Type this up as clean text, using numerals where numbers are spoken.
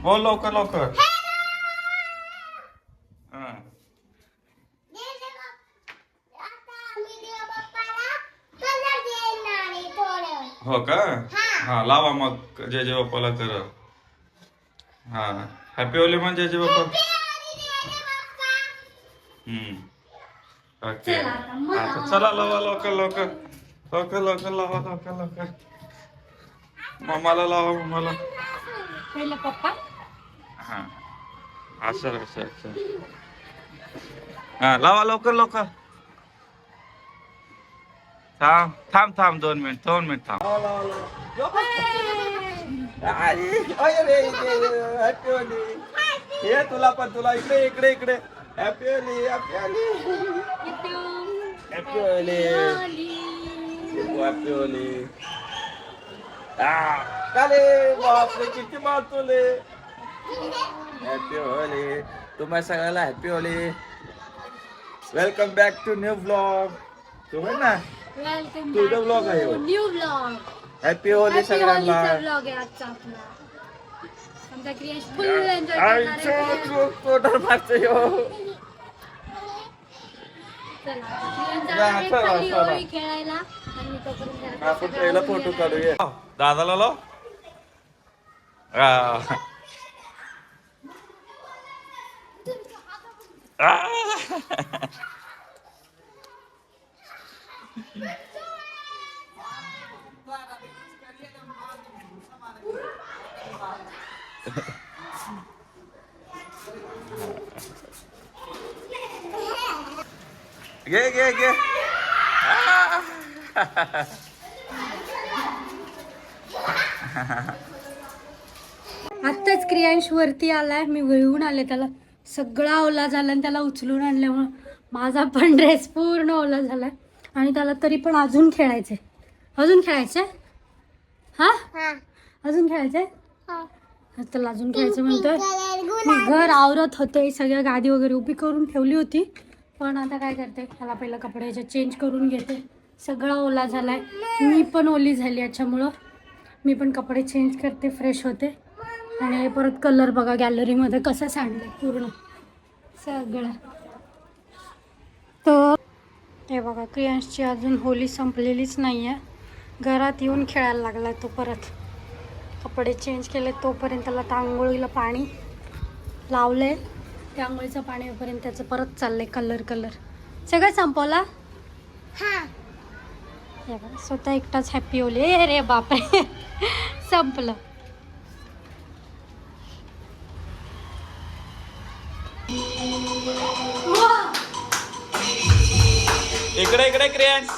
बोल लवकर लवकर. हा. हो का. हा लावा मग जय बाप्पाला कर. हा हॅपी होली म्हणजे जय बाप्पा. ओके आता चला लावा लवकर लवकर लवकर लवकर लावा लवकर लवकर. मम्माला लावा मम्माला. पहिलं पप्पा. हा असं असं असं. हा लावा लवकर लवकर. थांब थांब थांब 2 मिनिट थांब. हॅपी होली. हे तुला पण तुला इकडे इकडे इकडे. Happy Holi happy Holi happy Holi happy Holi. काले बापरे किती मारतोले. हॅपी होली तुम्हा सगळ्याला happy Holi. Welcome back to new blog. तुम्ही ना तुझा ब्लॉग आहे न्यू ब्लॉग. हॅपी होली सगळ्यांना. ब्लॉग आहे आजचा आपला. आमचा क्रिएश फुल एन्जॉय करणार आहे. पोटर मारतोय होळी खेळायला आणि तोपर्यंत आपण पहिला फोटो काढूया. दादाला लाव. घे घे घे. आत्ताच क्रियांश वरती आलाय. मी घेऊन आले त्याला. सगळा ओला झाला आणि त्याला उचलून आणल्यामुळं माझा पण ड्रेस पूर्ण ओला झालाय. आणि त्याला तरी पण अजून खेळायचंय. अजून खेळायचंय. हा अजून खेळायचंय. त्याला अजून खेळायचं म्हणतोय. मी घर आवरत होते. सगळ्या गादी वगैरे उभी करून ठेवली होती. पण आता काय करते त्याला पहिलं कपड्याचे चेंज करून घेते. सगळा ओला झालाय. मी पण ओली झाली. याच्यामुळं मी पण कपडे चेंज करते फ्रेश होते. आणि परत कलर बघा गॅलरीमध्ये कसं सांडलं पूर्ण सगळं. तर हे बघा क्रियांशची अजून होली संपलेलीच नाही आहे. घरात येऊन खेळायला लागला तो परत. कपडे चेंज केले तोपर्यंत त्याला आंघोळीला पाणी लावले. त्या आंघोळीचं पाणी येईपर्यंत त्याचं परत चाललंय कलर. सगळं संपवला. हे बघा स्वतः एकटाच हॅपी होली. रे बापरे संपलं. इकडे इकडे क्रियांश.